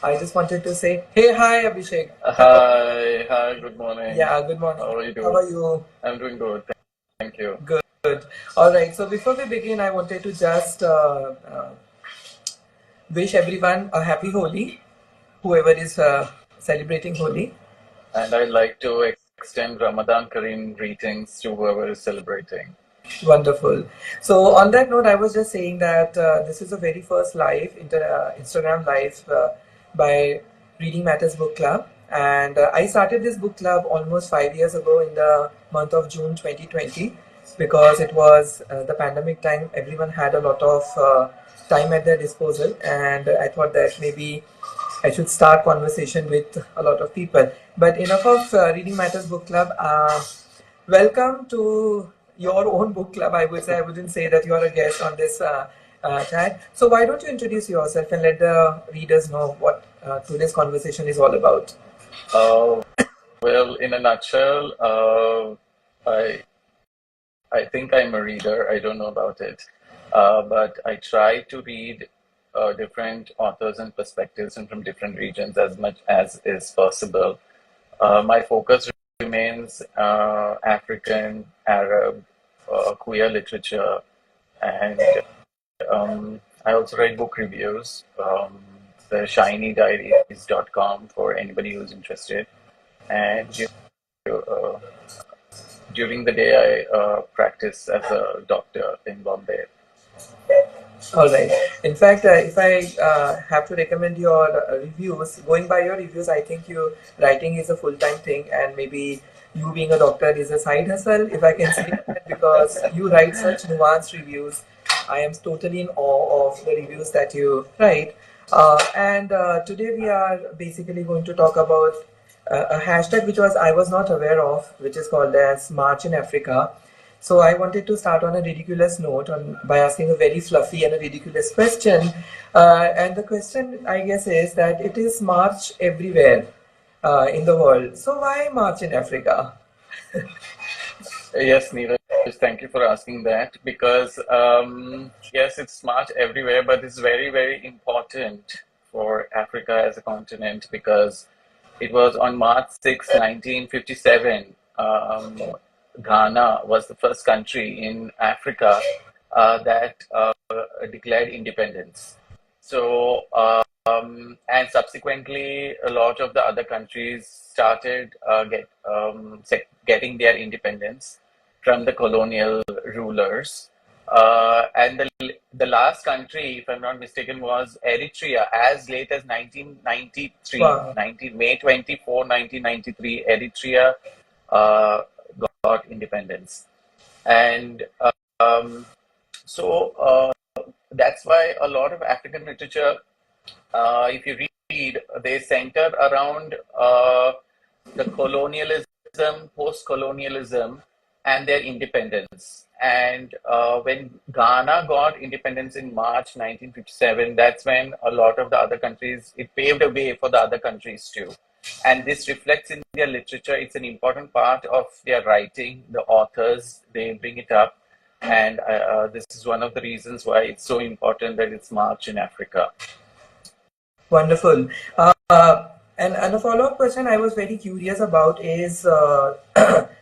I just wanted to say, hey, hi, Abhishek. Hi, good morning. Yeah, good morning. How are you How doing? are you? I'm doing good. Thank you. Good. All right. So before we begin, I wanted to just wish everyone a happy Holi, whoever is celebrating Holi. And I'd like to extend Ramadan Kareem greetings to whoever is celebrating. Wonderful. So on that note, I was just saying that this is the very first Instagram live by Reading Matters Book Club, and I started this book club almost 5 years ago in the month of June 2020 because it was the pandemic time. Everyone had a lot of time at their disposal, and I thought that maybe I should start conversation with a lot of people. But enough of Reading Matters Book Club. Welcome to your own book club. I would say I wouldn't say that you are a guest on this chat. So why don't you introduce yourself and let the readers know what today's conversation is all about? Uh, well, in a nutshell, I think I'm a reader. I don't know about it, but I try to read different authors and perspectives and from different regions as much as is possible. My focus remains African, Arab, queer literature, and I also write book reviews. The shinydiaries.com for anybody who's interested. And uh, during the day, I practice as a doctor in Bombay. All right. In fact, if I have to recommend your reviews, going by your reviews, I think you writing is a full-time thing, and maybe you being a doctor is a side hustle, if I can say that, because you write such nuanced reviews. I am totally in awe of the reviews that you write. And today we are basically going to talk about a hashtag which I was not aware of, which is called as March in Africa. So I wanted to start on a ridiculous note by asking a very fluffy and a ridiculous question. And the question, I guess, is that it is March everywhere in the world. So why March in Africa? Yes, Neeraj, thank you for asking that because yes, it's smart everywhere, but it's very, very important for Africa as a continent because it was on March 6, 1957. Ghana was the first country in Africa that declared independence. So, and subsequently, a lot of the other countries started getting their independence from the colonial rulers. And the last country, if I'm not mistaken, was Eritrea as late as 1993, Wow. May 24, 1993, Eritrea uh, got independence. And so that's why a lot of African literature, if you read, they center around the colonialism, post-colonialism, and their independence. And when Ghana got independence in March 1957, that's when a lot of the other countries, it paved a way for the other countries too. And this reflects in their literature. It's an important part of their writing. The authors, they bring it up. And this is one of the reasons why it's so important that it's March in Africa. Wonderful. And a follow-up question I was very curious about is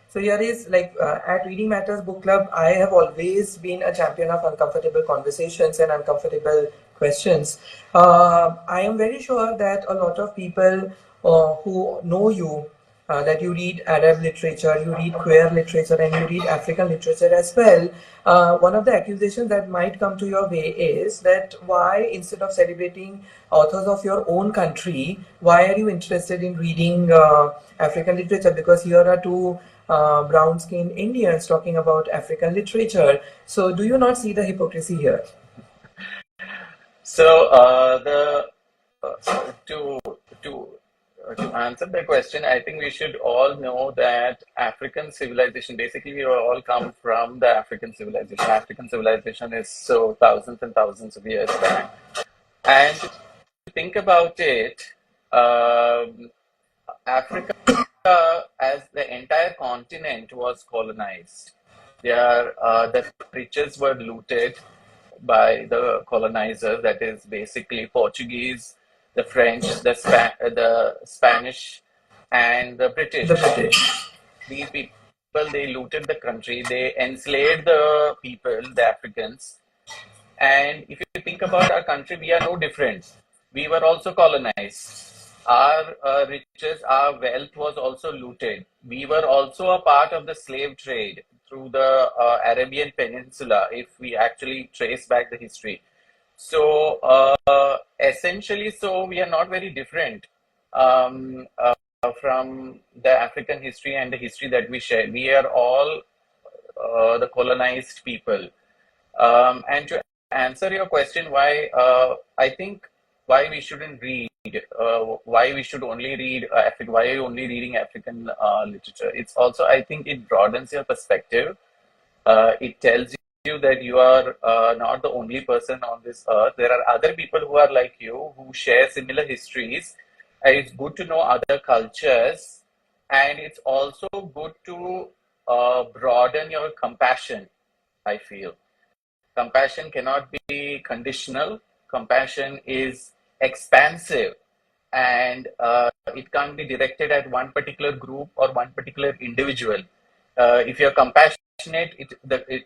so here is like at Reading Matters Book Club, I have always been a champion of uncomfortable conversations and uncomfortable questions. I am very sure that a lot of people who know you that you read Arab literature, you read queer literature, and you read African literature as well. One of the accusations that might come to your way is that why, instead of celebrating authors of your own country, why are you interested in reading African literature? Because here are two brown skinned Indians talking about African literature. So, do you not see the hypocrisy here? So the to to to answer the question, I think we should all know that African civilization. Basically, we all come from the African civilization. African civilization is so thousands and thousands of years back. And to think about it, um, Africa as the entire continent was colonized. The riches were looted by the colonizers, that is basically Portuguese, the French, the Spanish, and the The British. British. These people, they looted the country, they enslaved the people, the Africans. And if you think about our country, we are no different. We were also colonized. Our riches, our wealth was also looted. We were also a part of the slave trade through the Arabian Peninsula, if we actually trace back the history. So essentially, so we are not very different from the African history and the history that we share. We are all the colonized people. And to answer your question, why I think why we shouldn't read, why we should only read why are you only reading African literature? It's also, I think, it broadens your perspective. It tells you that you are not the only person on this earth. There are other people who are like you, who share similar histories. And it's good to know other cultures, and it's also good to broaden your compassion, I feel. Compassion cannot be conditional. Compassion is expansive, and it can't be directed at one particular group or one particular individual. If you're compassionate,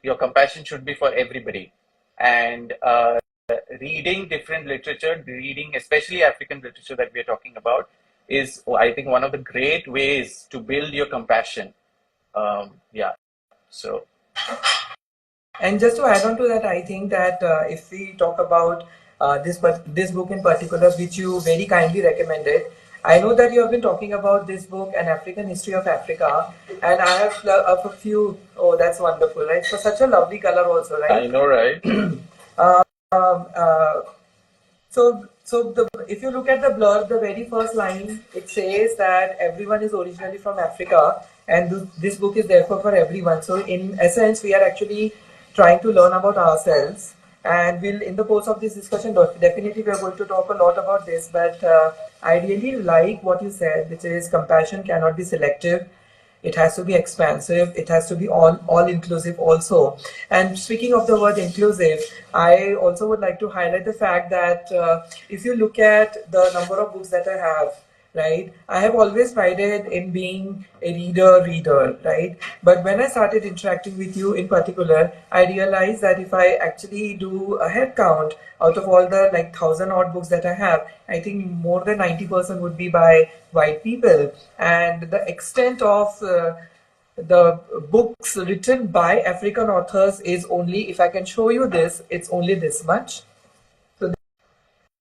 your compassion should be for everybody. And reading different literature, reading especially African literature that we are talking about, is, I think, one of the great ways to build your compassion. Yeah. So. And just to add on to that, I think that if we talk about this book in particular, which you very kindly recommended, I know that you have been talking about this book, An African History of Africa, and I have a few. Oh, that's wonderful, right? So such a lovely color, also, right? I know, right? uh, if you look at the blurb, the very first line, it says that everyone is originally from Africa, and this book is therefore for everyone. So in essence, we are actually trying to learn about ourselves, and we'll, in the course of this discussion, definitely we are going to talk a lot about this. But I really like what you said, which is compassion cannot be selective. It has to be expansive. It has to be all inclusive also. And speaking of the word inclusive, I also would like to highlight the fact that if you look at the number of books that I have, right, I have always prided in being a reader, right? But when I started interacting with you in particular, I realized that if I actually do a head count out of all the like 1,000 odd books that I have, I think more than 90% would be by white people. And the extent of the books written by African authors is only, if I can show you this, it's only this much. So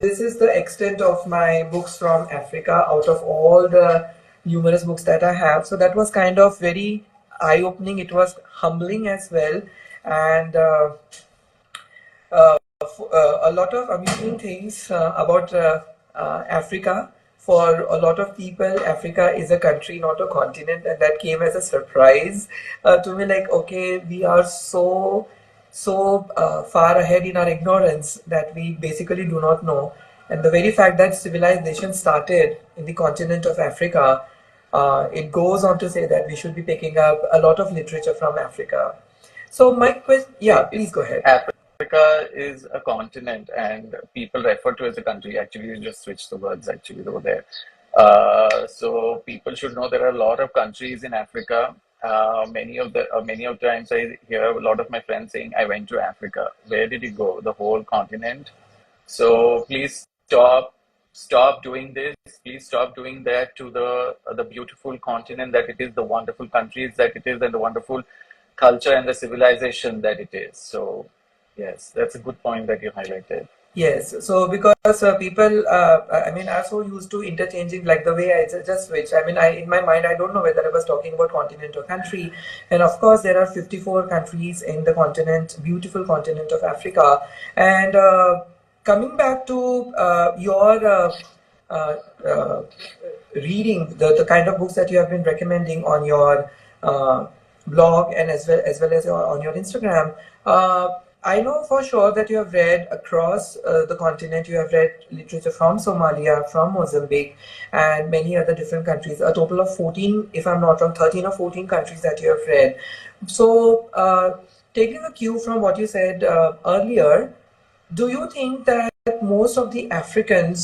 this is the extent of my books from Africa out of all the numerous books that I have. So that was kind of very eye-opening. It was humbling as well. And a lot of amusing things about Africa. For a lot of people, Africa is a country, not a continent, and that came as a surprise to me. Like, okay, we are so far ahead in our ignorance that we basically do not know. And the very fact that civilization started in the continent of Africa, it goes on to say that we should be picking up a lot of literature from Africa. So my question, yeah, please go ahead. Africa is a continent, and people refer to it as a country. Actually, you just switch the words actually over there. So people should know there are a lot of countries in Africa. Many of times I hear a lot of my friends saying, "I went to Africa." Where did you go? The whole continent. So please stop doing this. Please stop doing that to the beautiful continent that it is, the wonderful countries that it is, and the wonderful culture and the civilization that it is. So yes, that's a good point that you highlighted. Yes, so because people, I mean, are so used to interchanging, like the way I just switched. I mean, in my mind, I don't know whether I was talking about continent or country. And of course, there are 54 countries in the continent, beautiful continent of Africa. And coming back to your uh, uh, reading, the kind of books that you have been recommending on your blog, and as well as on your Instagram. I know for sure that you have read across the continent. You have read literature from Somalia, from Mozambique, and many other different countries. A total of 14, if I'm not wrong, 13 or 14 countries that you have read. So, taking a cue from what you said earlier, do you think that most of the African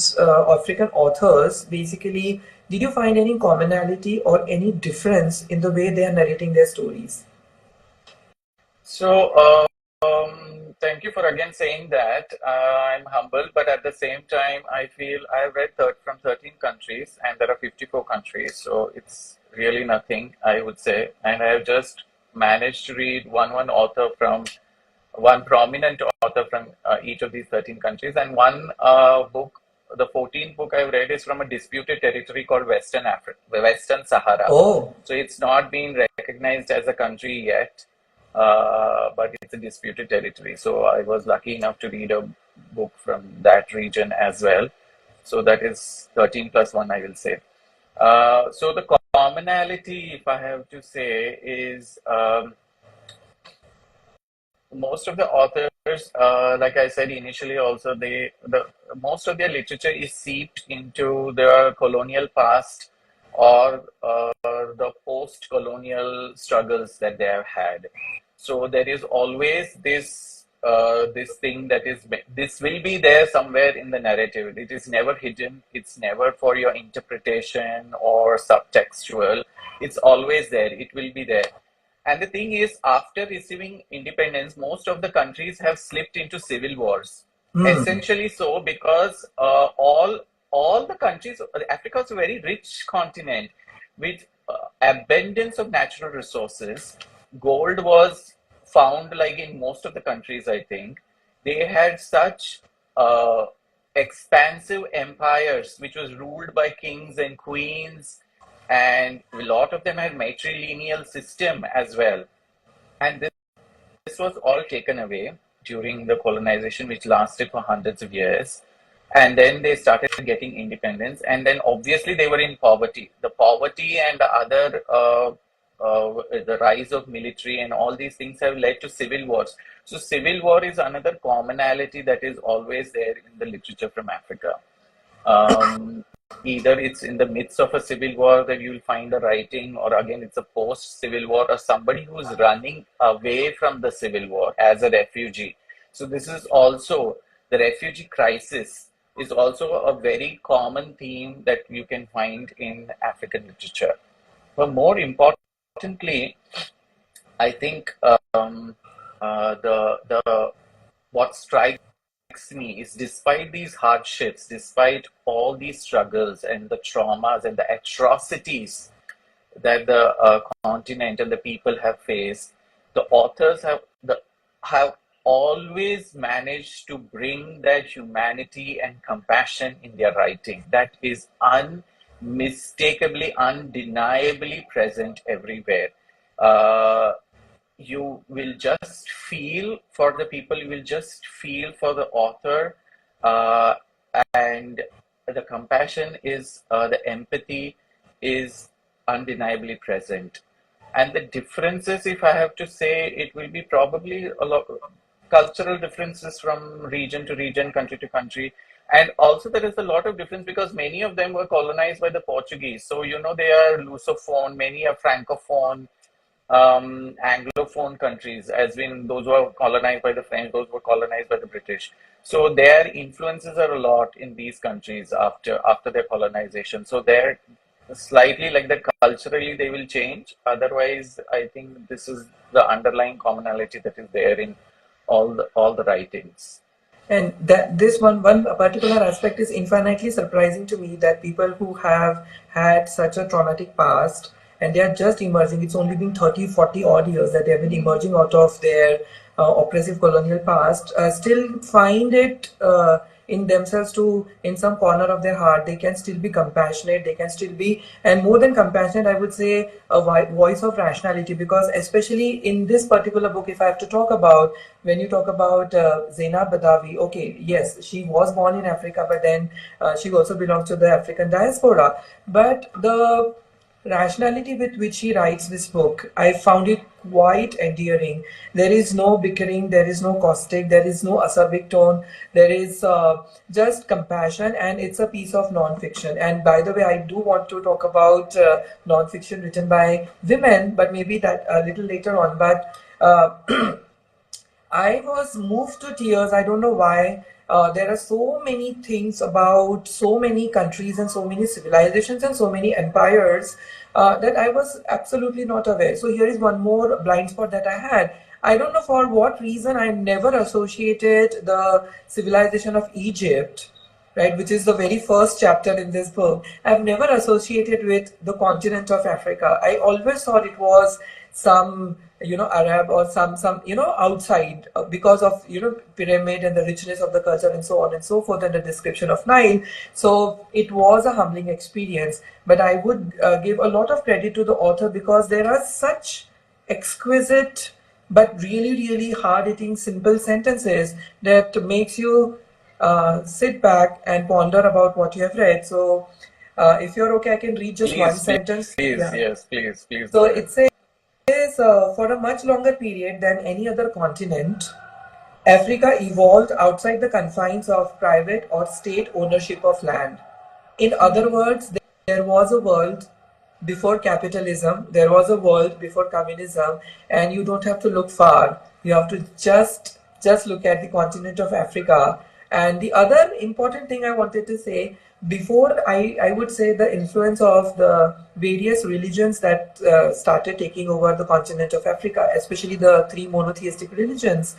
authors, basically, did you find any commonality or any difference in the way they are narrating their stories? So, thank you for again saying that. I'm humble, but at the same time, I feel I've read from 13 countries, and there are 54 countries, so it's really nothing, I would say. And I've just managed to read one author from one prominent author from each of these 13 countries, and one book. The 14th book I've read is from a disputed territory called Western Africa, Western Sahara. Oh, So it's not been recognized as a country yet, but it's a disputed territory. So I was lucky enough to read a book from that region as well. So that is 13 plus 1, I will say. So the commonality, if I have to say, is most of the authors, like I said initially, also the most of their literature is seeped into the colonial past or the post-colonial struggles that they have had. So there is always this thing that is this will be there somewhere in the narrative. It is never hidden. It's never for your interpretation or subtextual. It's always there. It will be there. And the thing is, after receiving independence, most of the countries have slipped into civil wars. hmm. Essentially, so because all the countries, Africa is a very rich continent with abundance of natural resources. Gold was found like in most of the countries. I think they had such uh, expansive empires, which was ruled by kings and queens, and a lot of them had matrilineal system as well. And this was all taken away during the colonization, which lasted for hundreds of years. And then they started getting independence, and then obviously they were in poverty. The poverty and the other the rise of military and all these things have led to civil wars. So civil war is another commonality that is always there in the literature from Africa. Um, Either it's in the midst of a civil war that you'll find a writing, or again, it's a post civil war, or somebody who's running away from the civil war as a refugee. So, this is also the refugee crisis, is also a very common theme that you can find in African literature. But more importantly, I think the what strikes me is, despite these hardships, despite all these struggles and the traumas and the atrocities that the continent and the people have faced, the authors have always managed to bring that humanity and compassion in their writing. That is unmistakably, undeniably present everywhere. Uh, you will just feel for the people, you will just feel for the author, uh, and the compassion is, the empathy is undeniably present. And the differences, if I have to say, it will be probably a lot cultural differences from region to region, country to country. And also there is a lot of difference because many of them were colonized by the Portuguese. So, they are Lusophone, many are Francophone, Anglophone countries, as in those who were colonized by the French, those who were colonized by the British. So their influences are a lot in these countries after their colonization. So they're slightly like that culturally they will change. Otherwise, I think this is the underlying commonality that is there in all the writings. And that this one particular aspect is infinitely surprising to me, that people who have had such a traumatic past and they are just emerging, it's only been 30, 40 odd years that they have been emerging out of their oppressive colonial past, still find it in themselves to, in some corner of their heart, they can still be compassionate, they can still be, and more than compassionate, I would say a voice of rationality. Because especially in this particular book, if I have to talk about, when you talk about Zeinab Badawi, okay, yes, she was born in Africa, but then she also belongs to the African diaspora. But the rationality with which he writes this book, I found it quite endearing. There is no bickering, there is no caustic, there is no acerbic tone, there is just compassion, and it's a piece of non-fiction. And by the way, I do want to talk about non-fiction written by women, but maybe that a little later on. But I was moved to tears. I don't know why. There are so many things about so many countries and so many civilizations and so many empires that I was absolutely not aware. So here is one more blind spot that I had. I don't know for what reason I never associated the civilization of Egypt, right, which is the very first chapter in this book. I've never associated with the continent of Africa. I always thought it was some, Arab or some, outside because of, pyramid and the richness of the culture and so on and so forth and the description of Nile. So it was a humbling experience. But I would give a lot of credit to the author because there are such exquisite but really, really hard-hitting simple sentences that makes you sit back and ponder about what you have read. So, if you're okay, I can read just one Please, please, sentence. please, Yeah. yes, please So go ahead. it says, for a much longer period than any other continent, Africa evolved outside the confines of private or state ownership of land. In other words, there was a world before capitalism, there was a world before communism, and you don't have to look far. You have to just look at the continent of Africa. And the other important thing I wanted to say before I would say the influence of the various religions that started taking over the continent of Africa, especially the three monotheistic religions.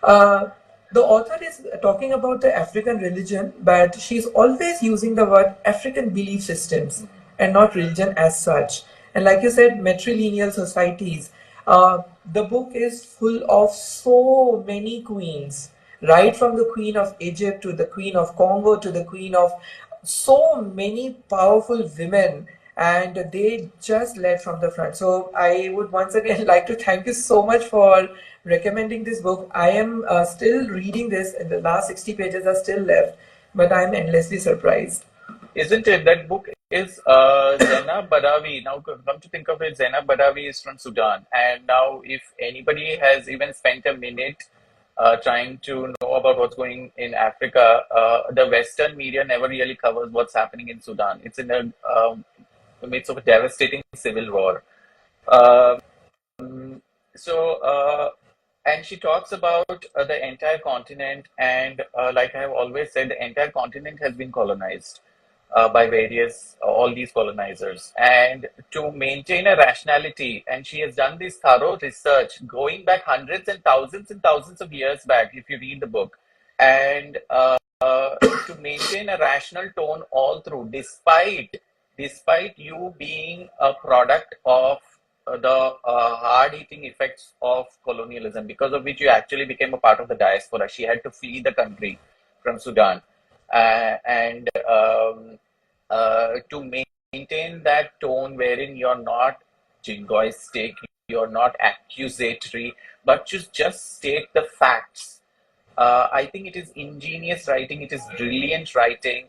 Uh, the author is talking about the African religion, but she's always using the word African belief systems and not religion as such. And like you said, matrilineal societies. The book is full of so many queens, right from the Queen of Egypt to the Queen of Congo to the Queen of so many powerful women, and they just led from the front. So I would once again like to thank you so much for recommending this book. I am still reading this, and the last 60 pages are still left, but I'm endlessly surprised. Isn't it? That book is Zeinab Badawi. Now, come to think of it, Zeinab Badawi is from Sudan. And now, if anybody has even spent a minute trying to know about what's going in Africa, the Western media never really covers what's happening in Sudan. It's in the midst of a devastating civil war. Um, so, and she talks about the entire continent, and like I have always said, the entire continent has been colonized by various all these colonizers, and to maintain a rationality. And she has done this thorough research going back hundreds and thousands of years back. If you read the book, and to maintain a rational tone all through, despite you being a product of the hard-hitting effects of colonialism, because of which you actually became a part of the diaspora. She had to flee the country from Sudan, and to maintain that tone wherein you're not jingoistic, you're not accusatory, but just state the facts. I think it is ingenious writing, it is brilliant writing,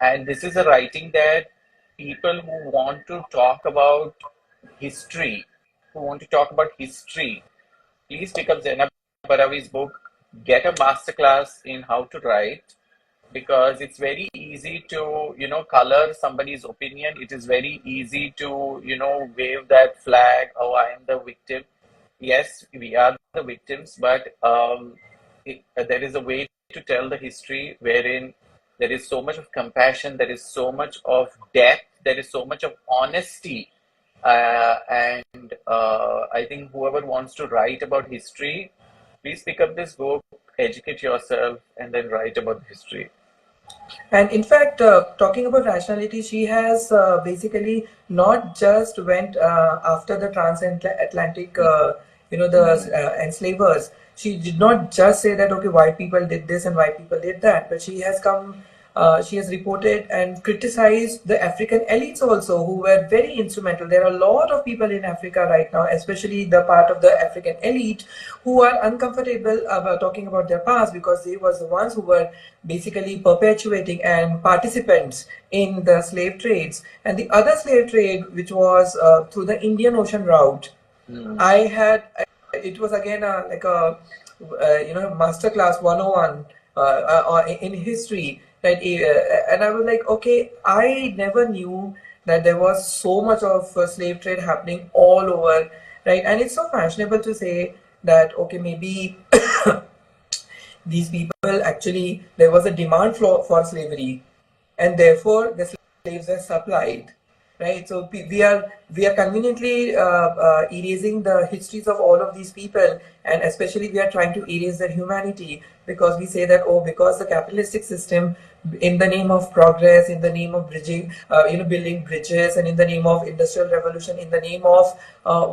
and this is a writing that people who want to talk about history, please pick up Zainab Barawi's book, get a masterclass in how to write, because it's very easy to, color somebody's opinion. It is very easy to, wave that flag, oh, I am the victim. Yes, we are the victims, but there is a way to tell the history wherein there is so much of compassion, there is so much of depth, there is so much of honesty. And I think whoever wants to write about history, please pick up this book, educate yourself, and then write about history. And in fact, talking about rationality, she has basically not just went after the transatlantic, the enslavers. She did not just say that okay, white people did this and white people did that, but she has come. She has reported and criticized the African elites also, who were very instrumental. There are a lot of people in Africa right now, especially the part of the African elite, who are uncomfortable about talking about their past because they were the ones who were basically perpetuating and participants in the slave trades. And the other slave trade, which was through the Indian Ocean route, Mm. I had it was again like a master class 101 in history, right? And I was like, okay, I never knew that there was so much of slave trade happening all over, right? And it's so fashionable to say that okay, maybe these people actually, there was a demand for slavery, and therefore the slaves were supplied, right? So we are conveniently erasing the histories of all of these people, and especially we are trying to erase their humanity, because we say that, oh, because the capitalistic system, in the name of progress, in the name of bridging, building bridges, and in the name of industrial revolution, in the name of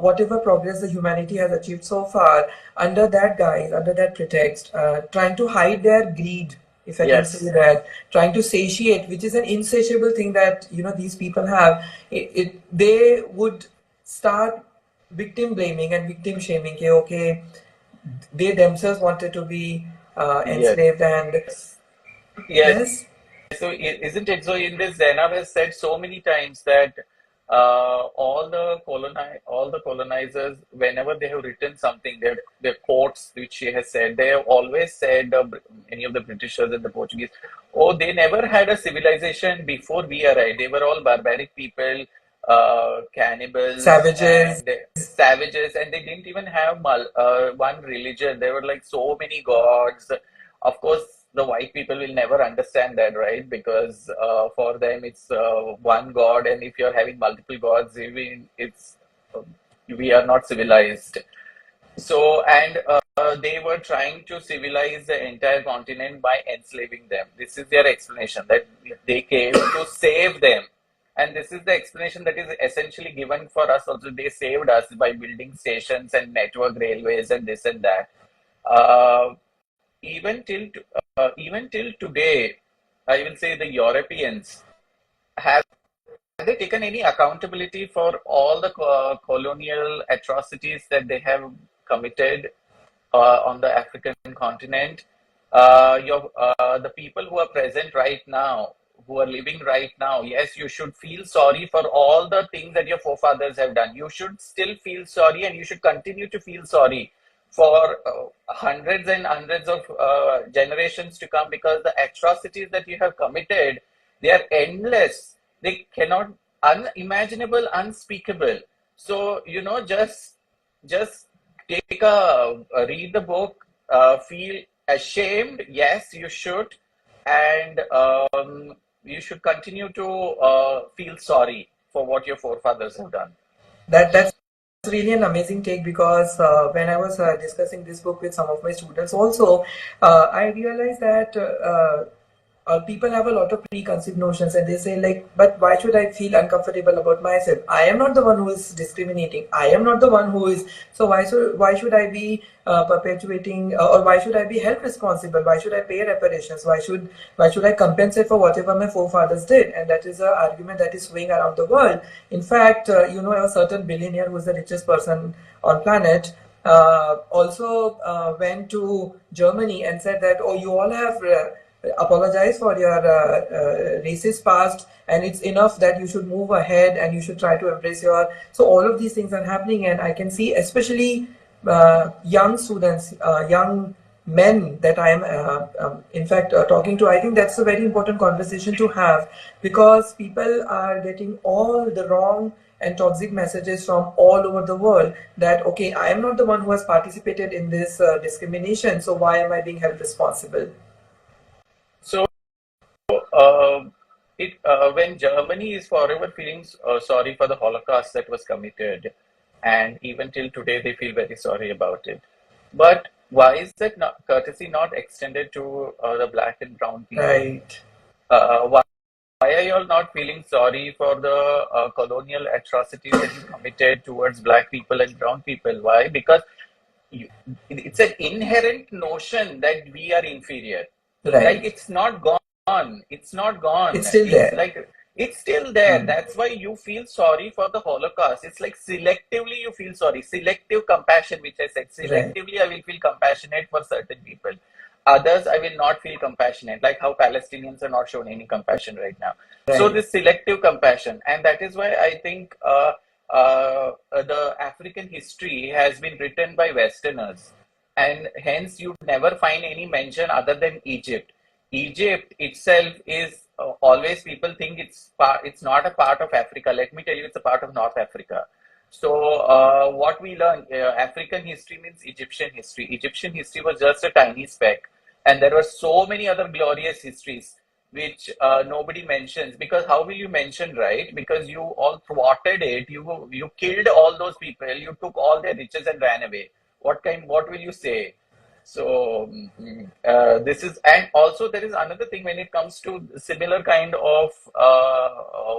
whatever progress the humanity has achieved so far, under that guise, under that pretext, trying to hide their greed, if I can say Yes. that, trying to satiate, which is an insatiable thing that these people have. They would start victim blaming and victim shaming. Okay, okay, they themselves wanted to be Yes. enslaved, and Yes. yes, So isn't it so? In this, Zainab has said so many times that all the colonizers, whenever they have written something, their quotes which she has said, they have always said, any of the Britishers and the Portuguese, oh, they never had a civilization before we arrived. They were all barbaric people, cannibals savages. and savages, and they didn't even have one religion. There were like so many gods. Of course, the white people will never understand that, right? Because for them it's one god, and if you're having multiple gods, even it's we are not civilized. So, and they were trying to civilize the entire continent by enslaving them. This is their explanation, that they came to save them. And this is the explanation that is essentially given for us also. They saved us by building stations and network railways and this and that. Uh, even till today, I will say the Europeans have they taken any accountability for all the colonial atrocities that they have committed on the African continent? The people who are present right now, who are living right now, yes, you should feel sorry for all the things that your forefathers have done. You should still feel sorry, and you should continue to feel sorry for hundreds and hundreds of generations to come, because the atrocities that you have committed, they are endless. They cannot, unimaginable, unspeakable. So, just take read the book, feel ashamed. Yes, you should, and you should continue to feel sorry for what your forefathers have done. That's really an amazing take, because when I was discussing this book with some of my students also, I realized that people have a lot of preconceived notions, and they say like, but why should I feel uncomfortable about myself? I am not the one who is discriminating. I am not the one who is. So why should I be perpetuating, or why should I be held responsible? Why should I pay reparations? Why should I compensate for whatever my forefathers did? And that is an argument that is swaying around the world. In fact, a certain billionaire who is the richest person on planet also went to Germany and said that, oh, you all have apologized for your racist past, and it's enough that you should move ahead and you should try to embrace your. So all of these things are happening, and I can see, especially young students, young men that I am, in fact, talking to. I think that's a very important conversation to have, because people are getting all the wrong and toxic messages from all over the world, that okay, I am not the one who has participated in this discrimination, so why am I being held responsible? So, uh, when Germany is forever feeling sorry for the Holocaust that was committed, and even till today they feel very sorry about it. But why is that courtesy not extended to the black and brown people? Right. Why are you all not feeling sorry for the colonial atrocities that you committed towards black people and brown people? Why? Because you, it's an inherent notion that we are inferior. Like, Right. it's not gone. It's not gone. It's still It's there. like it's still there. Hmm. That's why you feel sorry for the Holocaust. It's like selectively you feel sorry. Selective compassion, which I said. Right. Selectively, I will feel compassionate for certain people. Others, I will not feel compassionate, like how Palestinians are not shown any compassion right now. So, Right. this selective compassion, and that is why I think the African history has been written by Westerners, and hence you never find any mention other than Egypt. Egypt itself is always, people think it's not a part of Africa. Let me tell you, it's a part of North Africa. So what we learn, African history means Egyptian history. Egyptian history was just a tiny speck, and there were so many other glorious histories which nobody mentions. Because how will you mention, right? Because you all thwarted it. You killed all those people. You took all their riches and ran away. What will you say? So this is, and also there is another thing when it comes to similar kind of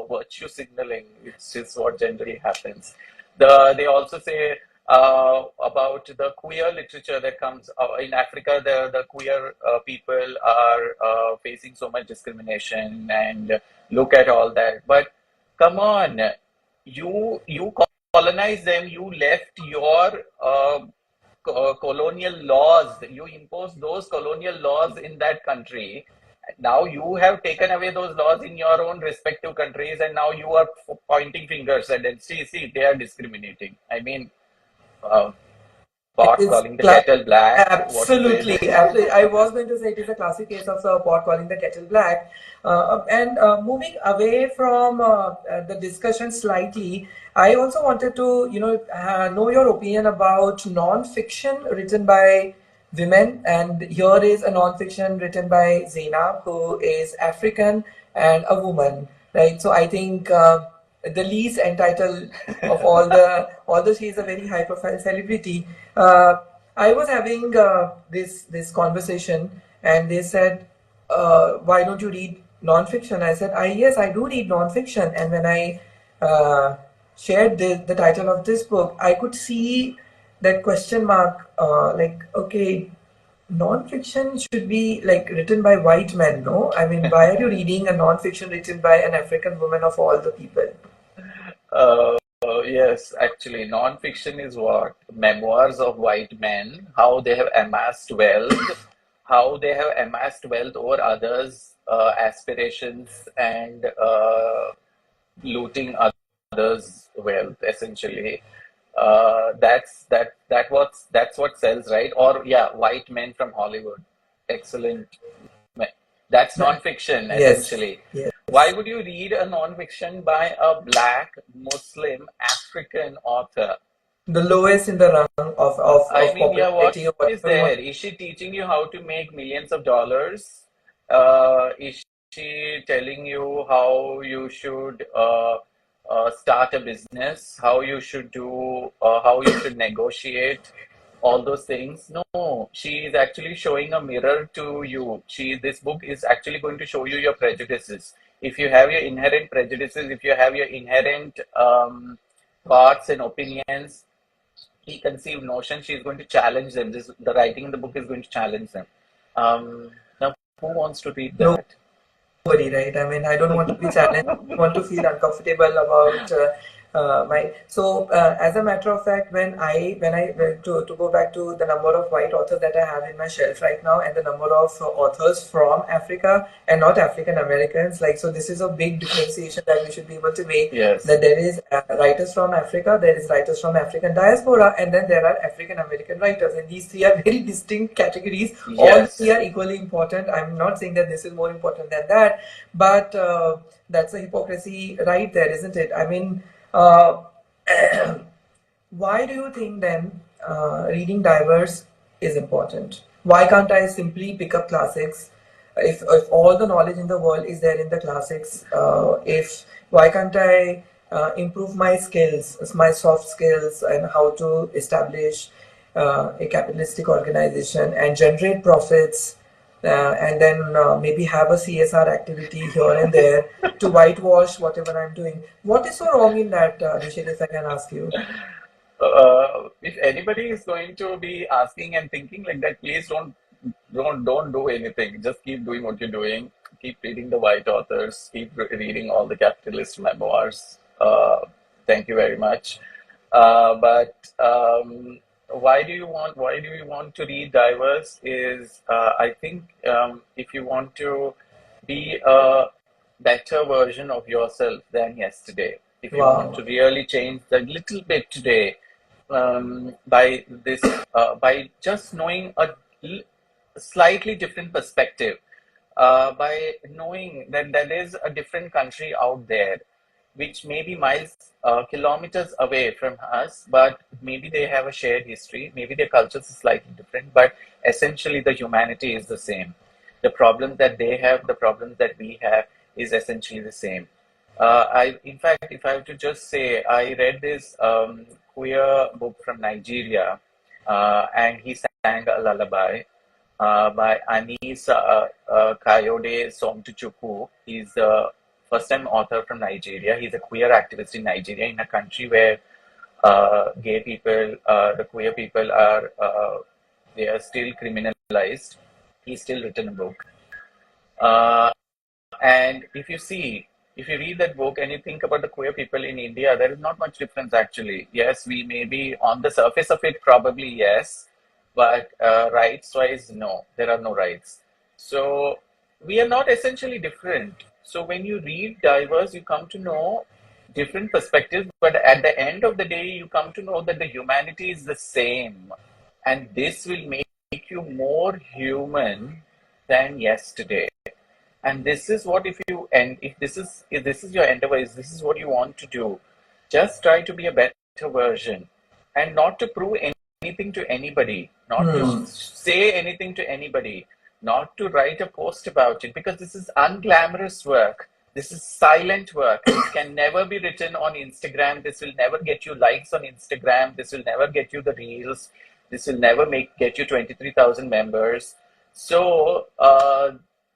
virtue signaling, which is what generally happens. They also say about the queer literature that comes in Africa. The queer people are facing so much discrimination, and look at all that. But come on, you colonized them. You left your colonial laws. You impose those colonial laws in that country. Now you have taken away those laws in your own respective countries, and now you are pointing fingers at them. See, they are discriminating. I mean, uh, It pot is calling the kettle black. What to say? absolutely, absolutely. I was going to say it is a classic case of pot calling the kettle black. And moving away from the discussion slightly, I also wanted to, know your opinion about non-fiction written by women. And here is a non-fiction written by Zainab, who is African and a woman, right? So I think the least entitled of although she is a very high profile celebrity. uh, I was having this conversation, and they said, why don't you read non-fiction? I said, yes, I do read non-fiction. And when I shared the title of this book, I could see that question mark, like, okay, non-fiction should be like written by white men, no? I mean, why are you reading a non-fiction written by an African woman of all the people? Yes, actually, non-fiction is what? Memoirs of white men, how they have amassed wealth, how they have amassed wealth over others' aspirations, and looting others' wealth, essentially. That's what sells, right? Or yeah, white men from Hollywood. Excellent. That's non-fiction, Yes, essentially. Why yes. would you read a non-fiction by a black Muslim African author? The lowest in the rung I of mean, yeah, what popularity or is whatever you want. there? Is she teaching you how to make millions of dollars? Is she telling you how you should start a business, how you should negotiate, all those things? No, she is actually showing a mirror to you. This book is actually going to show you your prejudices. If you have your inherent prejudices, if you have your inherent thoughts and opinions, preconceived notion, she's going to challenge them. The writing in the book is going to challenge them. Now, who wants to read that? Nobody, right? I mean, I don't want to be challenged. I want to feel uncomfortable about my. So, as a matter of fact, to go back to the number of white authors that I have in my shelf right now, and the number of authors from Africa and not African Americans, like, so this is a big differentiation that we should be able to make. Yes, That there is writers from Africa, there is writers from African diaspora, and then there are African American writers, and these three are very distinct categories. All three yes. are equally important. I'm not saying that this is more important than that, but that's a hypocrisy right there, isn't it? I mean, uh, why do you think then reading diverse is important? Why can't I simply pick up classics? If all the knowledge in the world is there in the classics, if why can't I improve my skills, my soft skills, and how to establish a capitalistic organization and generate profits, and then maybe have a CSR activity here and there to whitewash whatever I'm doing. What is so wrong in that, Rishit, if I can ask you? If anybody is going to be asking and thinking like that, please don't do anything. Just keep doing what you're doing. Keep reading the white authors. Keep reading all the capitalist memoirs. Thank you very much. But why do you want to read diverse? Is I think if you want to be a better version of yourself than yesterday, if you want Wow. to really change the little bit today, by by just knowing a slightly different perspective, by knowing that there is a different country out there, which may be miles, kilometers away from us, but maybe they have a shared history. Maybe their cultures is slightly different, but essentially the humanity is the same. The problems that they have, the problems that we have, is essentially the same. In fact, if I have to just say, I read this queer book from Nigeria, and he sang a lullaby by Anis Kayode Somtuchukwu. He's a first-time author from Nigeria. He's a queer activist in Nigeria, in a country where gay people, the queer people they are still criminalized. He's still written a book. Uh, and if you read that book and you think about the queer people in India, there is not much difference actually. Yes, we may be on the surface of it, probably yes, but rights wise, no, there are no rights. So we are not essentially different. So when you read diverse, you come to know different perspectives, but at the end of the day, you come to know that the humanity is the same. And this will make you more human than yesterday. And this is what, if you and if this is your endeavor, is this is what you want to do, just try to be a better version, and not to prove anything to anybody, not to Hmm. say anything to anybody, not to write a post about it, because this is unglamorous work. This is silent work. This can never be written on Instagram. This will never get you likes on Instagram. This will never get you the reels. This will never get you 23,000 members. So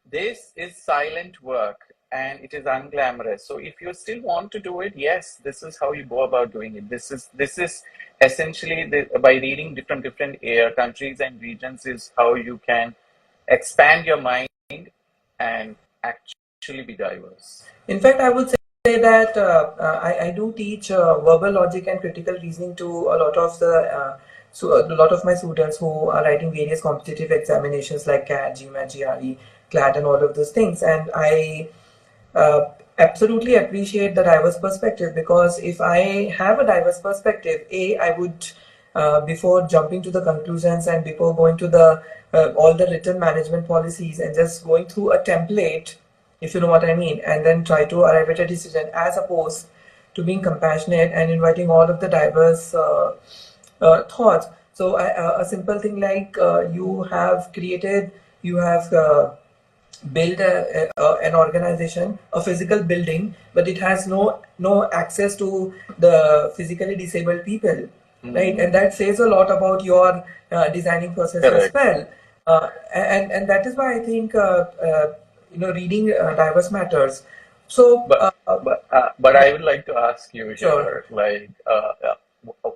this is silent work, and it is unglamorous. So if you still want to do it, yes, this is how you go about doing it. This is essentially by reading different countries and regions is how you can expand your mind and actually be diverse. In fact, I would say that I do teach verbal logic and critical reasoning to a lot of the a lot of my students who are writing various competitive examinations like CAT, GMAT, GRE, CLAT, and all of those things. And I absolutely appreciate the diverse perspective, because if I have a diverse perspective, I would before jumping to the conclusions and before going to the all the written management policies and just going through a template, if you know what I mean, and then try to arrive at a decision, as opposed to being compassionate and inviting all of the diverse thoughts. So a simple thing like you have build an organization, a physical building, but it has no access to the physically disabled people, right? And that says a lot about your designing process as Correct. well. And that is why I think reading diverse matters. So But I would like to ask you sure. here, like,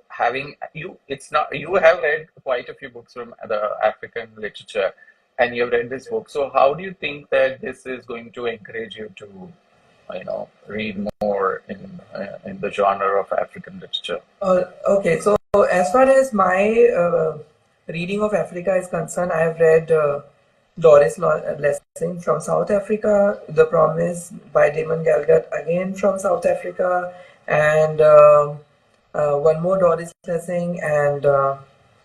having you, it's not, you have read quite a few books from the African literature, and you've read this book. So how do you think that this is going to encourage you to, read more in the genre of African literature? Okay, so as far as my reading of Africa is concerned, I have read Lessing from South Africa, The Promise by Damon Galgut, again from South Africa, and one more Doris Lessing, and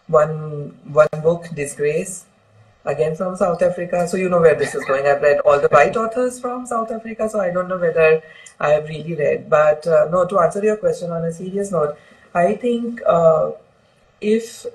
one book, Disgrace, again from South Africa. So you know where this is going. I've read all the white authors from South Africa, so I don't know whether I have really read. But no, to answer your question on a serious note, I think if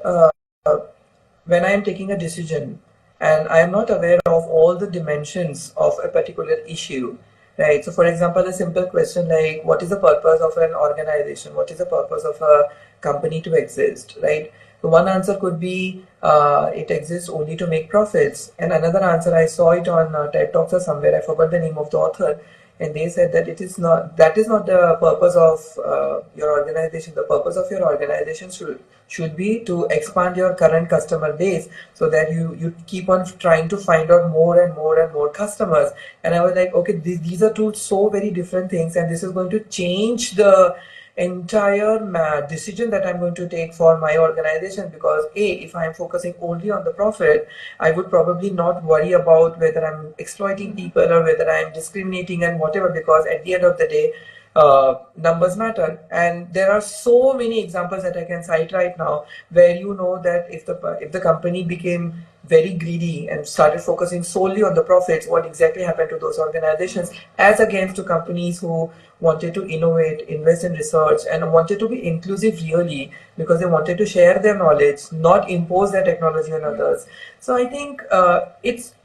when I am taking a decision and I am not aware of all the dimensions of a particular issue, right? So, for example, a simple question like, what is the purpose of an organization? What is the purpose of a company to exist, right? So, one answer could be it exists only to make profits, and another answer, I saw it on TED Talks or somewhere, I forgot the name of the author, and they said that that is not the purpose of your organization. The purpose of your organization should be to expand your current customer base, so that you keep on trying to find out more and more and more customers. And I was like, okay, these are two so very different things, and this is going to change the entire decision that I'm going to take for my organization. Because if I'm focusing only on the profit, I would probably not worry about whether I'm exploiting people or whether I'm discriminating and whatever, because at the end of the day, numbers matter. And there are so many examples that I can cite right now where you know that if the company became very greedy and started focusing solely on the profits, what exactly happened to those organizations as against to companies who wanted to innovate, invest in research, and wanted to be inclusive really because they wanted to share their knowledge, not impose their technology on others. So I think it's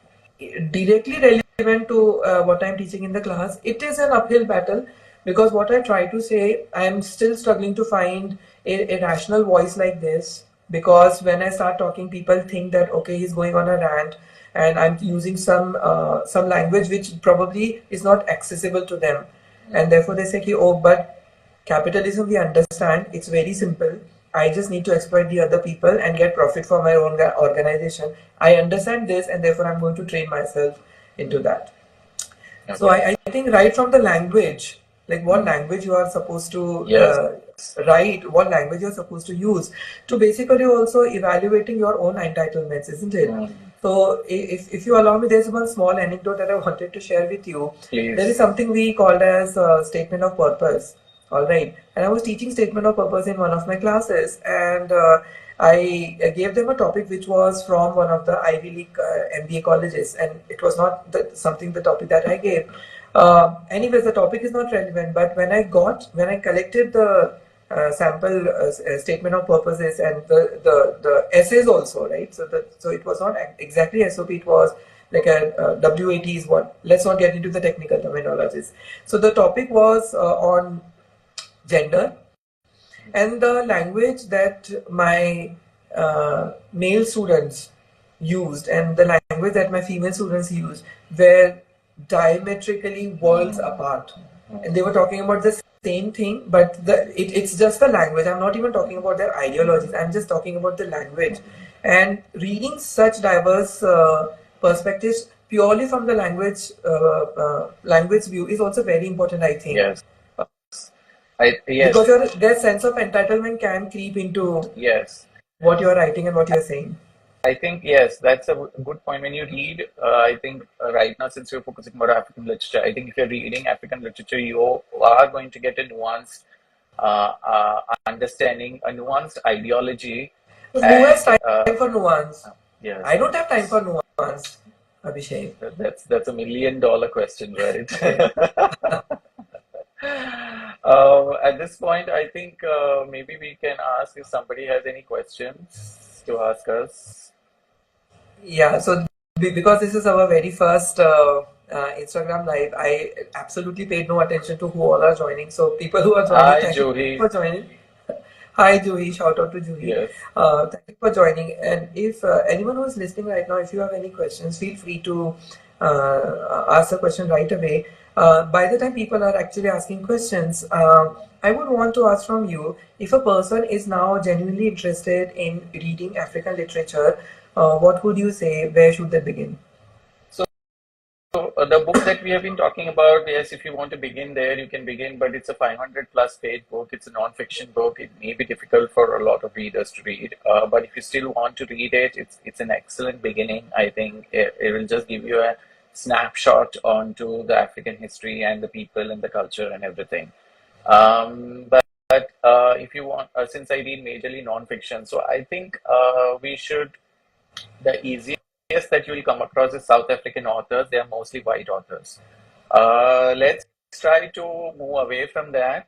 directly relevant to what I'm teaching in the class. It is an uphill battle because what I try to say, I'm still struggling to find a rational voice like this. Because when I start talking, people think that okay, he's going on a rant, and I'm using some language which probably is not accessible to them, and therefore they say, oh, but capitalism we understand. It's very simple. I just need to exploit the other people and get profit for my own organization. I understand this, and therefore I'm going to train myself into that. So Okay. I think right from the language, like what language you are supposed to Yes. write, what language you're supposed to use, to basically also evaluating your own entitlements, isn't it? So if you allow me, there's one small anecdote that I wanted to share with you. There is Please. something we called as statement of purpose. All right, and I was teaching statement of purpose in one of my classes, and I gave them a topic which was from one of the Ivy League MBA colleges, and it was not something the topic that I gave. Anyways, the topic is not relevant, but when I collected the sample statement of purposes and the essays also, right? So it was not exactly SOP. It was like a WAT is what. Let's not get into the technical terminologies. So the topic was on gender, and the language that my male students used and the language that my female students used were diametrically worlds apart. And they were talking about the same thing, but it's just the language. I'm not even talking about their ideologies, I'm just talking about the language. And reading such diverse perspectives purely from the language view is also very important, I think. Yes. Yes. Because their sense of entitlement can creep into Yes. what you're writing and what you're saying. I think, yes, that's a good point. When you read, I think right now, since you're focusing about African literature, I think if you're reading African literature, you are going to get a nuanced understanding, a nuanced ideology, So who has and time for nuance? yes, I don't have time for nuance, Abhishek. that's $1 million question, right? At this point, I think maybe we can ask if somebody has any questions to ask us. Yeah, so because this is our very first Instagram live, I absolutely paid no attention to who all are joining. So people who are joining, Hi, thank you Juhi. for joining. Hi, Juhi. Shout out to Juhi. Yes. Thank you for joining. And if anyone who is listening right now, if you have any questions, feel free to ask a question right away. By the time people are actually asking questions, I would want to ask from you, if a person is now genuinely interested in reading African literature, what would you say? Where should they begin? So the book that we have been talking about, yes, if you want to begin there, you can begin, but it's a 500 plus page book. It's a non-fiction book. It may be difficult for a lot of readers to read, but if you still want to read it, it's an excellent beginning. I think it will just give you a snapshot onto the African history and the people and the culture and everything. But if you want, since I read majorly non-fiction, so I think we should the easiest that you will come across is South African authors. They are mostly white authors. Let's try to move away from that.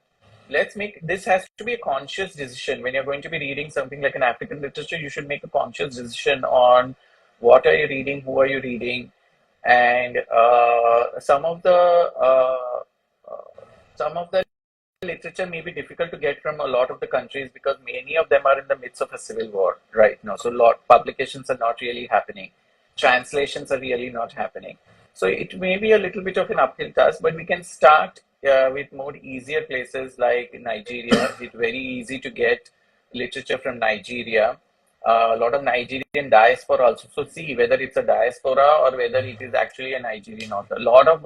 Let's make this has to be a conscious decision. When you're going to be reading something like an African literature, you should make a conscious decision on what are you reading, who are you reading, and some of the literature may be difficult to get from a lot of the countries because many of them are in the midst of a civil war right now. So, lot publications are not really happening, translations are really not happening. So, it may be a little bit of an uphill task, but we can start with more easier places like Nigeria. It's very easy to get literature from Nigeria. A lot of Nigerian diaspora also. So, see whether it's a diaspora or whether it is actually a Nigerian author. A lot of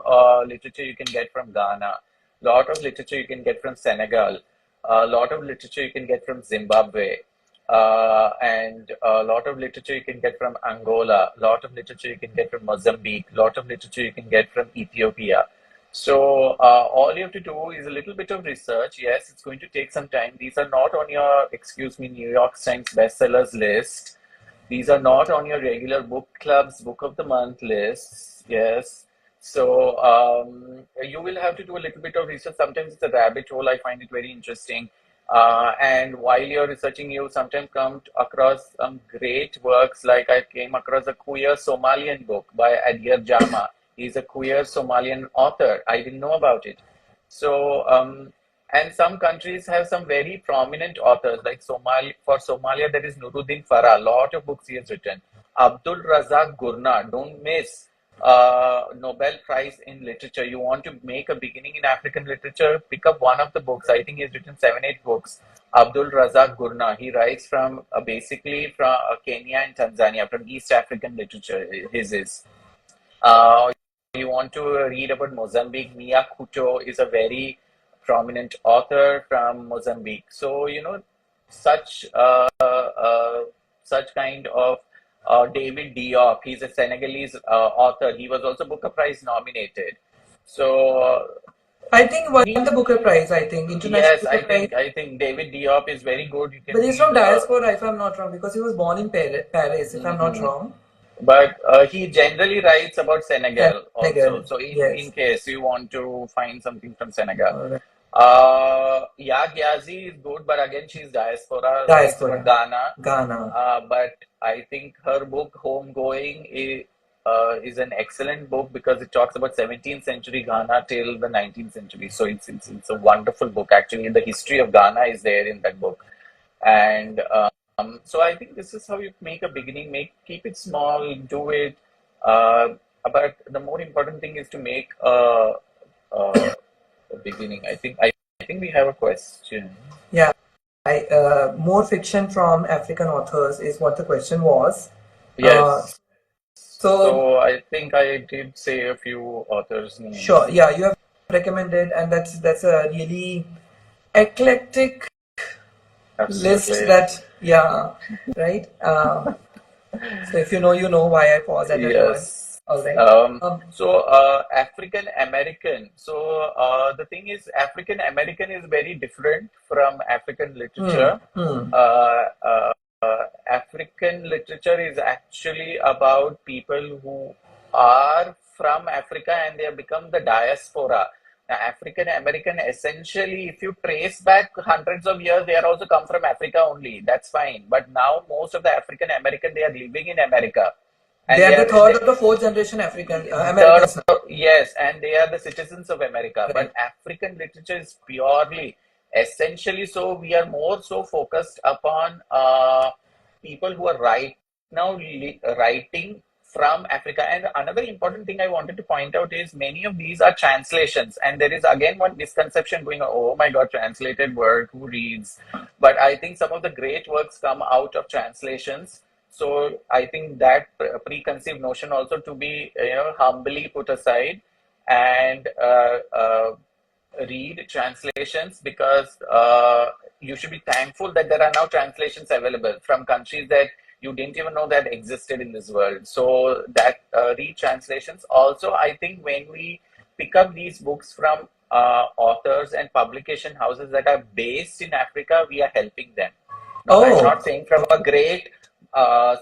literature you can get from Ghana, lot of literature you can get from Senegal, a lot of literature you can get from Zimbabwe, and a lot of literature you can get from Angola, a lot of literature you can get from Mozambique, a lot of literature you can get from Ethiopia. So all you have to do is a little bit of research. Yes, it's going to take some time. These are not on your, excuse me, New York Times bestsellers list. These are not on your regular book clubs, book of the month lists. Yes. So you will have to do a little bit of research. Sometimes it's a rabbit hole. I find it very interesting. And while you're researching, you sometimes come across some great works. Like I came across a queer Somalian book by Adir Jama. He's a queer Somalian author. I didn't know about it. So, and some countries have some very prominent authors, like for Somalia, there is Nuruddin Farah, a lot of books he has written. Abdul Razak Gurna, don't miss Nobel Prize in Literature. You want to make a beginning in African literature, pick up one of the books. I think he's written 7, 8 books. Abdul Razak Gurna, he writes from basically from Kenya and Tanzania, from East African literature. His is. Uh, you want to read about Mozambique, Mia Couto is a very prominent author from Mozambique. So, such such kind of David Diop, he's a Senegalese author. He was also Booker Prize nominated. So, I think won need, the Booker Prize. I think international yes, Booker Prize. I think David Diop is very good. You can But he's read. from diaspora, if I'm not wrong, because he was born in Paris, if I'm not Mhm. wrong. But he generally writes about Senegal also. Senegal, So in yes. case you want to find something from Senegal. All right. Yeah, Gyazi is good, but again, she's diaspora, writes about Diaspora, Ghana. Ghana. But I think her book, Homegoing, is an excellent book because it talks about 17th century Ghana till the 19th century. So it's a wonderful book. Actually, the history of Ghana is there in that book. And so I think this is how you make a beginning. Keep it small, do it. But the more important thing is to make a beginning. I think we have a question. Yeah, more fiction from African authors is what the question was. Uh, Yes. so, So I think I did say a few authors' sure, names. yeah, you have recommended, and that's a really eclectic list Absolutely. that, yeah, right? So if you know, you know why I pause at that word. Yes. All right. Um, Um, so African American. So the thing is, African American is very different from African hmm, literature. hmm. Uh, uh, African literature is actually about people who are from Africa and they have become the diaspora. Now, African American, essentially, if you trace back hundreds of years, they are also come from Africa only. That's fine. But now, most of the African American, they are living in America, They and are the third or the fourth generation African third, Americans now. yes, and they are the citizens of America. But Correct. African literature is purely, essentially, so we are more so focused upon people who are right now writing from Africa. And another important thing I wanted to point out is many of these are translations, and there is again one misconception going on. Oh my God, translated work, who reads? But I think some of the great works come out of translations. So I think that preconceived notion also to be humbly put aside and read translations because you should be thankful that there are now translations available from countries that you didn't even know that existed in this world. So that read translations. Also, I think when we pick up these books from authors and publication houses that are based in Africa, we are helping them. Now, I'm Oh, not saying from a great,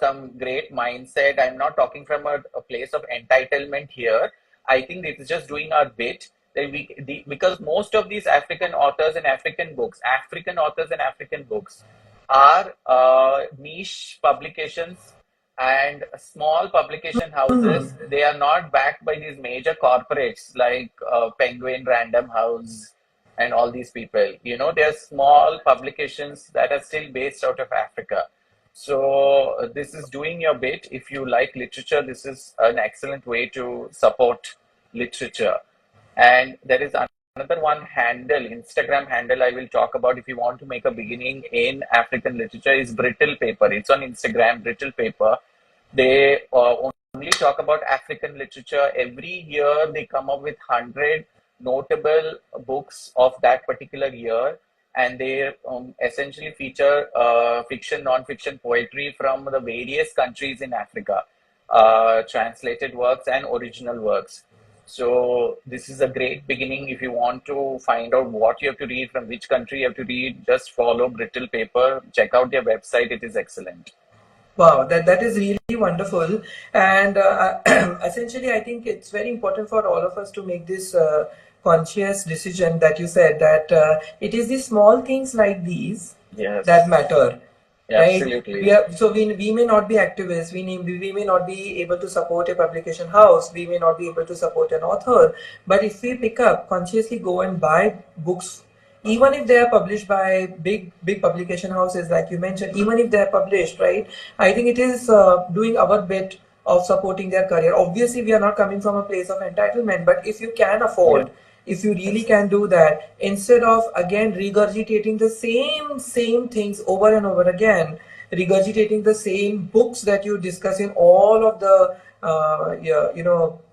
some great mindset. I'm not talking from a place of entitlement here. I think it's just doing our bit. That because most of these African authors and African authors and African books are niche publications and small publication hmm. houses. They are not backed by these major corporates like Penguin Random House and all these people. They're small publications that are still based out of Africa. So this is doing your bit. If you like literature, this is an excellent way to support literature. And there is another one handle, Instagram handle I will talk about if you want to make a beginning in African literature is Brittle Paper. It's on Instagram, Brittle Paper. They only talk about African literature. Every year they come up with 100 notable books of that particular year, and they essentially feature fiction, non-fiction, poetry from the various countries in Africa, translated works and original works. So this is a great beginning. If you want to find out what you have to read, from which country you have to read, just follow Brittle Paper. Check out their website. It is excellent. Wow, that is really wonderful. And essentially, I think it's very important for all of us to make this conscious decision that you said that it is the small things like these that Yes, matter, right? absolutely. We may not be activists, we may not be able to support a publication house, we may not be able to support an author, but if we pick up, consciously go and buy books, even if they are published by big publication houses like you mentioned, even if they are published, right, I think it is doing our bit of supporting their career. Obviously we are not coming from a place of entitlement, but if you can Yes. afford, if you really can do that, instead of again regurgitating the same things over and over again, regurgitating the same books that you discuss in all of the yeah,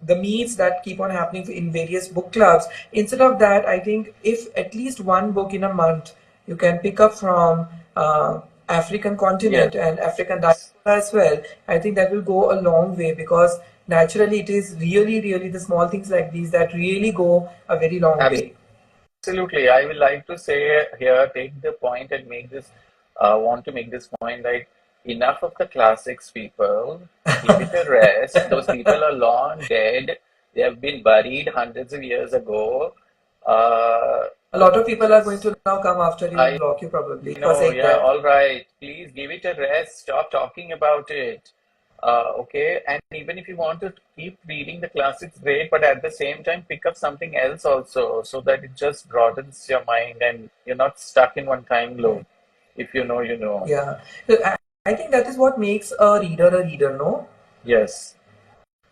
the meets that keep on happening in various book clubs. Instead of that, I think if at least one book in a month you can pick up from African Yes. continent and African diaspora as well, I think that will go a long way, because naturally it is really the small things like these that really go a very long way. Absolutely. I would like to say here, take the point and make this, want to make this point, like, enough of the classics, people. Give it a rest. Those people are long dead. They have been buried hundreds of years ago. Uh, A lot of people are going just, to now come after you and I block you probably for know, saying yeah, that. all right. Please give it a rest. Stop talking about it. Okay, and even if you want to keep reading the classics, great, but at the same time, pick up something else also, so that it just broadens your mind and you're not stuck in one time Right. loop. If you know, you know. Yeah. So I think that is what makes a reader, no? Yes.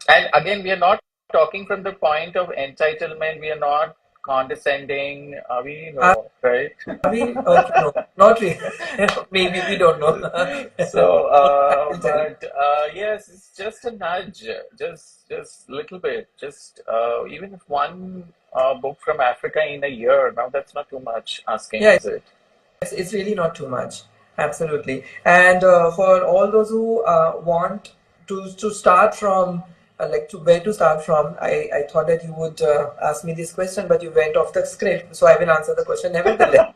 And again, we are not talking from the point of entitlement. We are not condescending. We Are know, right? we? Okay, no, not really. Maybe we don't know. So, Only time will tell. but yes, it's just a nudge, just little bit. Just even if one book from Africa in a year, now that's not too much asking, Yeah, is it? it's really not too much. Absolutely. And for all those who want to start from, like to where to start from, I thought that you would ask me this question, but you went off the script, so I will answer the question nevertheless.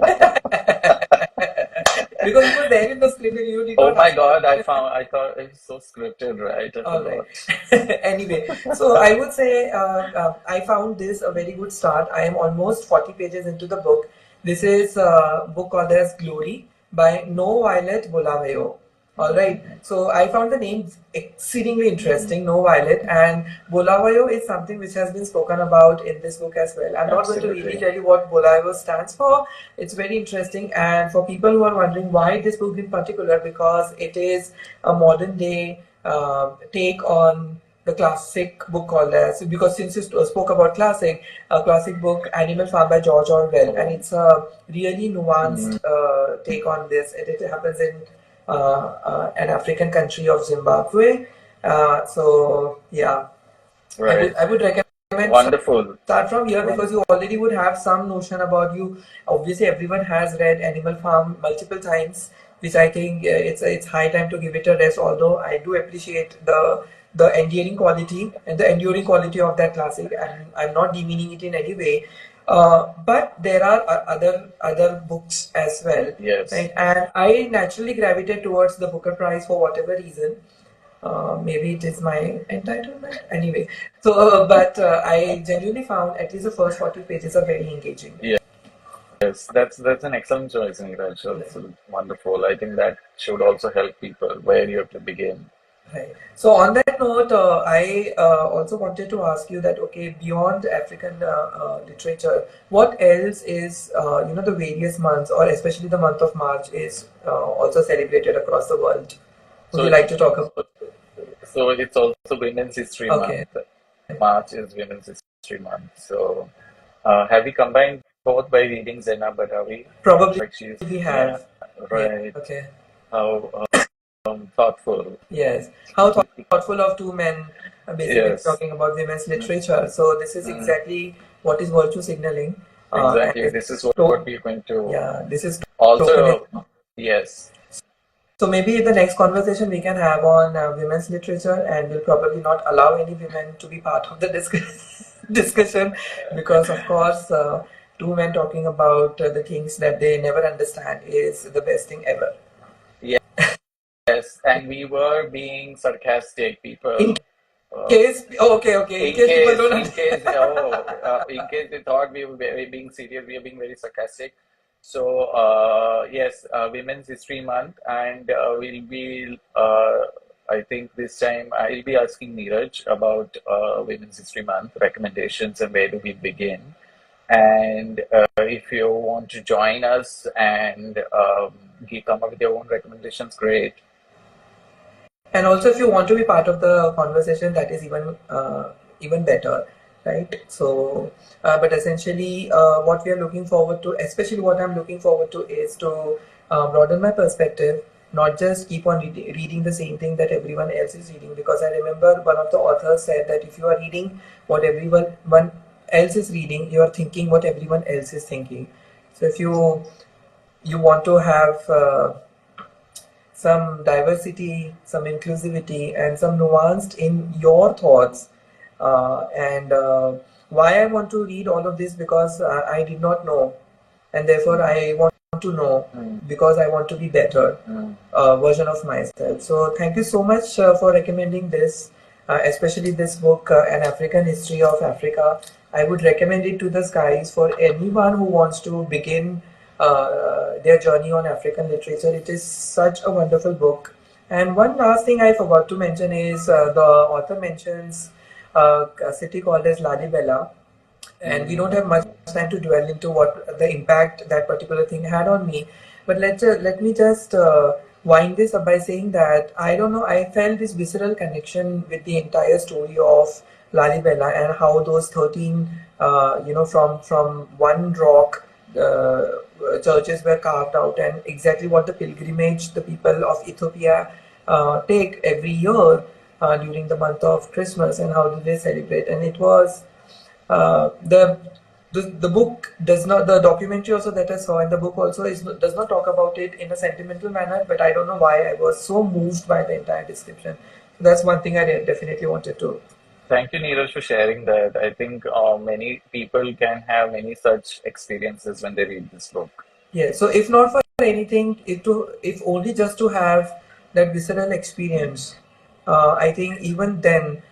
Because it was there in the script and you did Oh not my ask God, me. I thought it was so scripted, right? I All right. forgot. Anyway, so I would say I found this a very good start. I am almost 40 pages into the book. This is a book called as Glory by No Violet Bulawayo. All right. So I found the name exceedingly interesting, No Violet, and Bulawayo is something which has been spoken about in this book as well. I'm not going to really Absolutely. tell you what Bulawayo stands for. It's very interesting, and for people who are wondering why this book in particular, because it is a modern day take on the classic book called as, because since you spoke about classic, a classic book Animal Farm by George Orwell, and Oh, it's a really nuanced mm, take on this. It happens in an African country of Zimbabwe. So yeah, right. I would recommend Wonderful. start from here, because you Wonderful. already would have some notion about you. Obviously, everyone has read Animal Farm multiple times, which I think it's high time to give it a rest. Although I do appreciate the endearing quality and the enduring quality of that classic, and I'm not demeaning it in any way. But there are other books as well, Yes. right? And I naturally gravitate towards the Booker Prize for whatever reason. Maybe it is my entitlement. Anyway, so but I genuinely found at least the first 40 pages are very engaging. Yes, that's an excellent choice, Neeraj. Right. That's wonderful. I think that should also help people where you have to begin. Right. So on that note, I also wanted to ask you that, okay, beyond African literature, what else is the various months, or especially the month of March, is also celebrated across the world? Would you So, like to talk about? so it's also Women's History Okay, Month. March is Women's History Month. So, have we combined both by reading Zeinab Badawi? probably Like she's, we yeah, have. Yeah. right. Okay. How thoughtful. Yes, how thoughtful of two men, basically Yes. talking about women's Mm, literature. So this is mm, exactly what is virtue signaling, and exactly. this This is is what we're going to yeah, this is also, tokenism. yes. So maybe the next conversation we can have on women's literature, and we'll probably not allow any women to be part of the discussion. discussion because, of course, two men talking about the things that they never understand is the best thing ever. Yes, and we were being sarcastic, In people. Uh, case, okay, okay, in case people don't understand. in case they thought we were being serious, we are being very sarcastic. So, yes, Women's History Month, and we'll be, I think this time I'll be asking Neeraj about Women's History Month recommendations and where do we begin. And if you want to join us and come up with your own recommendations, great. And also, if you want to be part of the conversation, that is even better, right? So, but essentially, what we are looking forward to, especially what I'm looking forward to, is to broaden my perspective, not just keep on reading the same thing that everyone else is reading. Because I remember one of the authors said that if you are reading what everyone one else is reading, you are thinking what everyone else is thinking. So, if you want to have some diversity, some inclusivity, and some nuanced in your thoughts. And why I want to read all of this, because I did not know, and therefore I want to know, Mm, because I want to be better mm. version of myself. So thank you so much for recommending this, especially this book, An African History of Africa. I would recommend it to the skies for anyone who wants to begin their journey on African literature. It is such a wonderful book. And one last thing I forgot to mention is the author mentions a city called as Lalibela, and we don't have much time to dwell into what the impact that particular thing had on me. But let me just wind this up by saying that I don't know, I felt this visceral connection with the entire story of Lalibela and how those 13, from one rock, churches were carved out, and exactly what the pilgrimage the people of Ethiopia take every year during the month of Christmas, and how do they celebrate. And it was uh, the, the book does not, the documentary also that I saw, and the book also does not talk about it in a sentimental manner, but I don't know why I was so moved by the entire description. So that's one thing I definitely wanted to. Thank you, Neeraj, for sharing that. I think many people can have many such experiences when they read this book. Yeah, so if not for anything, if only just to have that visceral experience, I think even then,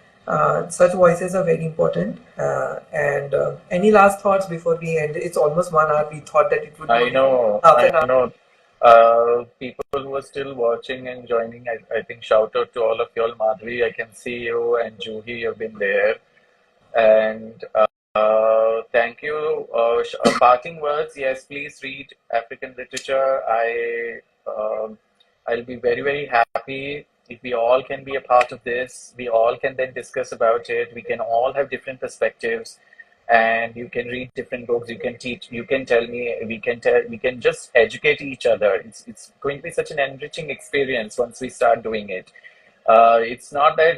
such voices are very important. And any last thoughts before we end? It's almost 1 hour. We thought that it would be I only know, half I an hour. know. People who are still watching and joining, I think shout out to all of you all. Madhvi, I can see you, and Juhi, you've been there. And thank you. Parting words, yes, please read African literature. I'll be very, very happy if we all can be a part of this. We all can then discuss about it. We can all have different perspectives, and you can read different books. You can teach. You can tell me. We can tell. We can just educate each other. It's going to be such an enriching experience once we start doing it. It's not that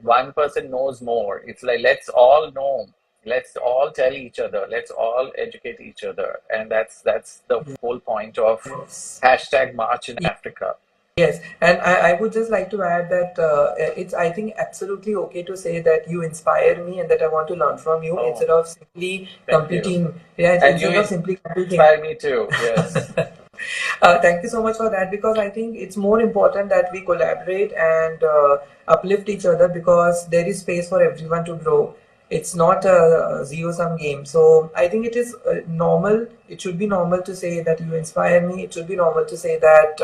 one person knows more. It's like let's all know, let's all tell each other, let's all educate each other, and that's the whole point of Yes. hashtag March in Africa. Yes, and I would just like to add that it's, I think, absolutely okay to say that you inspire me and that I want to learn from you, Oh, instead of simply thank you, competing. Yeah, and you instead of simply competing. inspire me too. Yes. Thank you so much for that, because I think it's more important that we collaborate and uplift each other, because there is space for everyone to grow. It's not a zero sum game. So I think it is normal. It should be normal to say that you inspire me. It should be normal to say that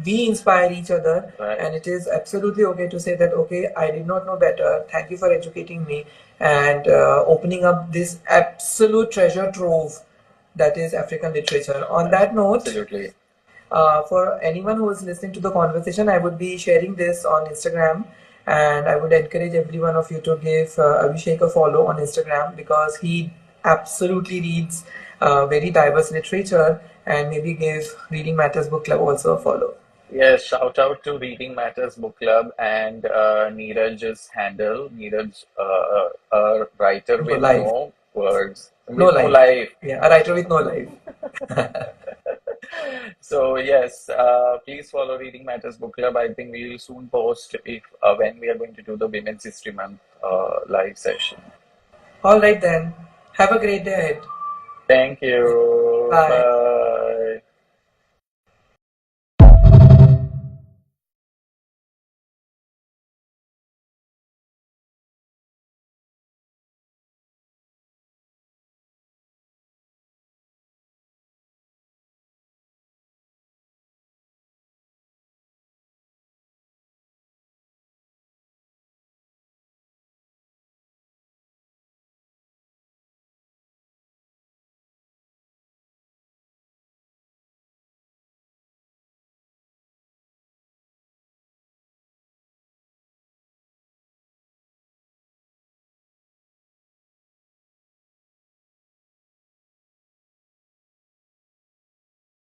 we inspire each other. Right. And it is absolutely okay to say that, okay, I did not know better. Thank you for educating me and opening up this absolute treasure trove that is African literature. On that note, Absolutely. for anyone who is listening to the conversation, I would be sharing this on Instagram, and I would encourage every one of you to give Abhishek a follow on Instagram, because he absolutely reads very diverse literature, and maybe give Reading Matters Book Club also a follow. Yes, shout out to Reading Matters Book Club and Neeraj's handle. Neeraj, a writer No with life. no words, No with no life. life. Yeah, a writer with no life. So yes, please follow Reading Matters Book Club. I think we will soon post if when we are going to do the Women's History Month live session. All right then. Have a great day ahead. Thank you. Bye. Bye.